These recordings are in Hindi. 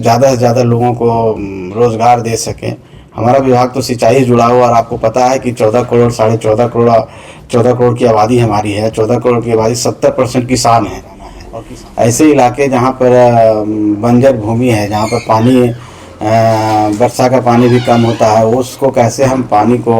ज़्यादा से ज़्यादा लोगों को रोज़गार दे सकें। हमारा विभाग तो सिंचाई से जुड़ा हुआ, और आपको पता है कि 14 करोड़, साढ़े 14 करोड़ की आबादी हमारी है। 14 करोड़ की आबादी, 70% किसान हैं। और ऐसे इलाके जहाँ पर बंजर भूमि है, जहाँ पर पानी वर्षा का पानी भी कम होता है, उसको कैसे हम पानी को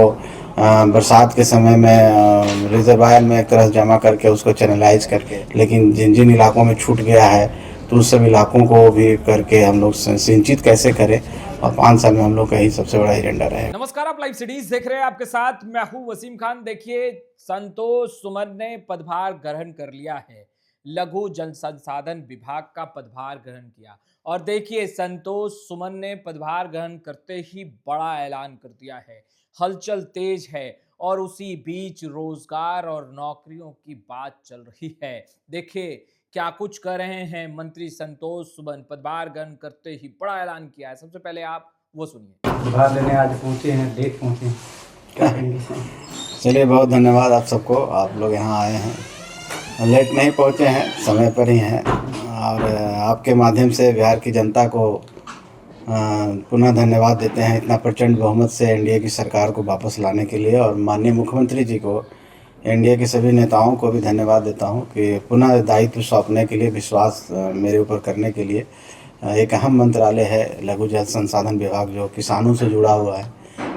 बरसात के समय में रिजर्वायर में एक तरह से जमा करके उसको चैनलाइज करके, लेकिन जिन जिन इलाकों में छूट गया है तो उस सब इलाकों को भी करके हम लोग सिंचित कैसे करें, और 5 साल में हम लोग का ही सबसे बड़ा एजेंडा रहेगा। नमस्कार, आप लाइव सिटीज देख रहे हैं। आपके साथ मैं हूं वसीम खान। देखिए, संतोष सुमन ने पदभार ग्रहण कर लिया है। लघु जल संसाधन विभाग का पदभार ग्रहण किया। और देखिए, संतोष सुमन ने पदभार ग्रहण करते ही बड़ा ऐलान कर दिया है। हलचल तेज है और उसी बीच रोजगार और नौकरियों की बात चल रही है। देखिए, क्या कुछ कर रहे हैं मंत्री संतोष सुमन। पदभार ग्रहण करते ही बड़ा ऐलान किया है। सबसे पहले आप वो सुनिए। भाग लेने आज पहुँचे हैं, लेट पहुँचे हैं, क्या कहेंगे? चलिए, बहुत धन्यवाद आप सबको, आप लोग यहाँ आए हैं। लेट नहीं पहुँचे हैं, समय पर ही हैं। और आपके माध्यम से बिहार की जनता को पुनः धन्यवाद देते हैं इतना प्रचंड बहुमत से एनडीए की सरकार को वापस लाने के लिए, और माननीय मुख्यमंत्री जी को, एनडीए के सभी नेताओं को भी धन्यवाद देता हूं कि पुनः दायित्व सौंपने के लिए, विश्वास मेरे ऊपर करने के लिए। एक अहम मंत्रालय है लघु जल संसाधन विभाग, जो किसानों से जुड़ा हुआ है,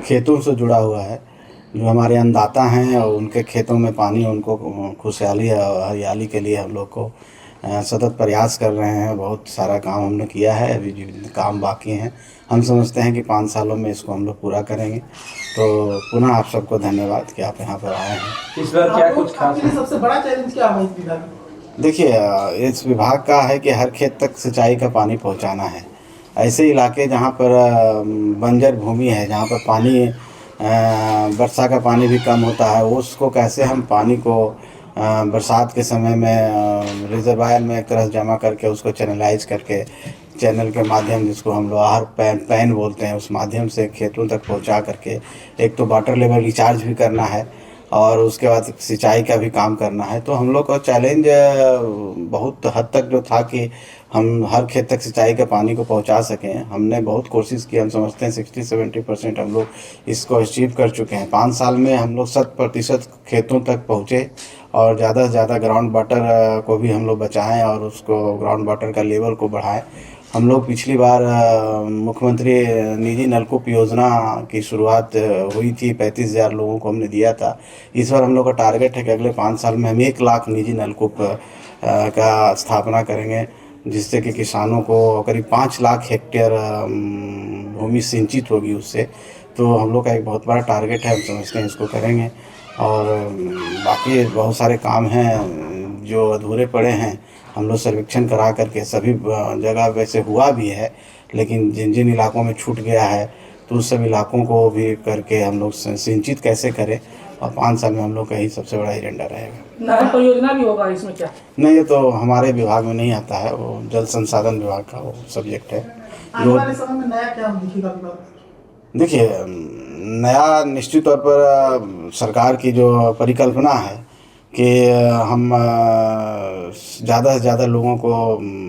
खेतों से जुड़ा हुआ है। जो हमारे अन्नदाता हैं और उनके खेतों में पानी, उनको खुशहाली और हरियाली के लिए हम लोग को सतत प्रयास कर रहे हैं। बहुत सारा काम हमने किया है, अभी जो काम बाकी हैं, हम समझते हैं कि 5 सालों में इसको हम लोग पूरा करेंगे। तो पुनः आप सबको धन्यवाद कि आप यहाँ पर आए हैं। इस बार क्या कुछ खास आपके लिए सबसे बड़ा चैलेंज क्या है इस विभाग में? देखिए, इस विभाग का है कि हर खेत तक सिंचाई का पानी पहुँचाना है। ऐसे इलाके जहाँ पर बंजर भूमि है, जहाँ पर पानी वर्षा का पानी भी कम होता है, उसको कैसे हम पानी को बरसात के समय में रिजर्वायर में एक तरह से जमा करके उसको चैनलाइज करके, चैनल के माध्यम, जिसको हम लोग आहर पैन बोलते हैं, उस माध्यम से खेतों तक पहुंचा करके एक तो वाटर लेवल रिचार्ज भी करना है और उसके बाद सिंचाई का भी काम करना है। तो हम लोग का चैलेंज बहुत हद तक जो था कि हम हर खेत तक सिंचाई के पानी को पहुंचा सकें, हमने बहुत कोशिश की। हम समझते हैं 60-70% हम लोग इसको अचीव कर चुके हैं। 5 साल में हम लोग 100% खेतों तक पहुँचे, और ज़्यादा से ज़्यादा ग्राउंड वाटर को भी हम लोग बचाएं और उसको ग्राउंड वाटर का लेवल को बढ़ाएं। हम लोग पिछली बार मुख्यमंत्री निजी नलकूप योजना की शुरुआत हुई थी, 35,000 लोगों को हमने दिया था। इस बार हम लोग का टारगेट है कि अगले 5 साल में हम 1 लाख निजी नलकूप का स्थापना करेंगे, जिससे कि किसानों को करीब 5 लाख हेक्टेयर भूमि सिंचित होगी उससे। तो हम लोग का एक बहुत बड़ा टारगेट है, हम समझते हैं इसको करेंगे। और बाकी बहुत सारे काम हैं जो अधूरे पड़े हैं, हम लोग सर्वेक्षण करा करके सभी जगह वैसे हुआ भी है, लेकिन जिन जिन इलाकों में छूट गया है तो उस सब इलाकों को भी करके हम लोग सिंचित कैसे करें, और 5 साल में हम लोग का ही सबसे बड़ा एजेंडा रहेगा। नहर परियोजना भी होगा इसमें क्या? नहीं, ये तो हमारे विभाग में नहीं आता है, वो जल संसाधन विभाग का वो सब्जेक्ट है। आने वाले समय में नया क्या दिखेगा विभाग? देखिए, नया निश्चित तौर पर सरकार की जो परिकल्पना है कि हम ज़्यादा से ज़्यादा लोगों को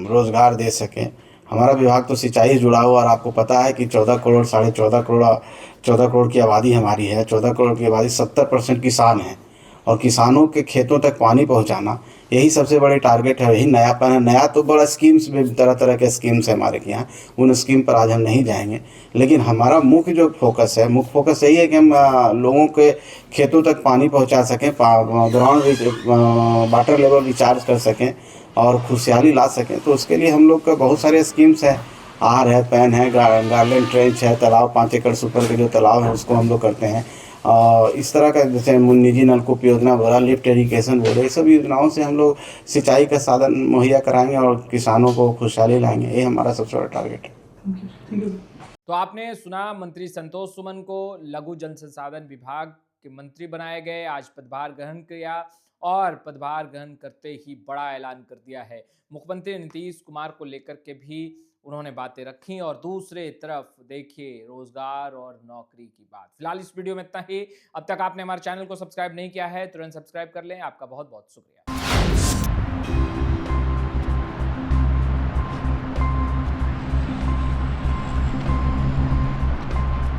रोज़गार दे सकें। हमारा विभाग तो सिंचाई से जुड़ा हुआ, और आपको पता है कि 14 करोड़, साढ़े 14 करोड़ की आबादी हमारी है। 14 करोड़ की आबादी, 70% किसान हैं, और किसानों के खेतों तक पानी पहुंचाना, यही सबसे बड़े टारगेट है। यही नयापन है। नया तो बड़ा स्कीम्स में तरह तरह के स्कीम्स है हमारे के यहाँ, उन स्कीम पर आज हम नहीं जाएंगे। लेकिन हमारा मुख्य जो फोकस है, मुख्य फोकस यही है कि हम लोगों के खेतों तक पानी पहुंचा सकें, ग्राउंड वाटर लेवल रिचार्ज कर सकें और खुशहाली ला सकें। तो उसके लिए हम लोग का बहुत सारे स्कीम्स हैं। आहर है, पैन है, गार्डन ट्रेंच है, तालाब 5 एकड़ से ऊपर के जो तालाब है उसको हम लोग करते हैं। और इस तरह का, जैसे निजी नलकूप योजना बोला, लिफ्ट इरीगेशन बोले, ये सब योजनाओं से हम लोग सिंचाई का साधन मुहैया कराएंगे और किसानों को खुशहाली लाएंगे। ये हमारा सबसे बड़ा टारगेट है। ठीक है। तो आपने सुना मंत्री संतोष सुमन को लघु जल संसाधन विभाग के मंत्री बनाए गए, आज पदभार ग्रहण किया और पदभार ग्रहण करते ही बड़ा ऐलान कर दिया है। मुख्यमंत्री नीतीश कुमार को लेकर के भी उन्होंने बातें रखी और दूसरे तरफ देखिए रोजगार और नौकरी की बात। फिलहाल इस वीडियो में इतना ही। अब तक आपने हमारे चैनल को सब्सक्राइब नहीं किया है, तुरंत सब्सक्राइब कर लें। आपका बहुत बहुत शुक्रिया।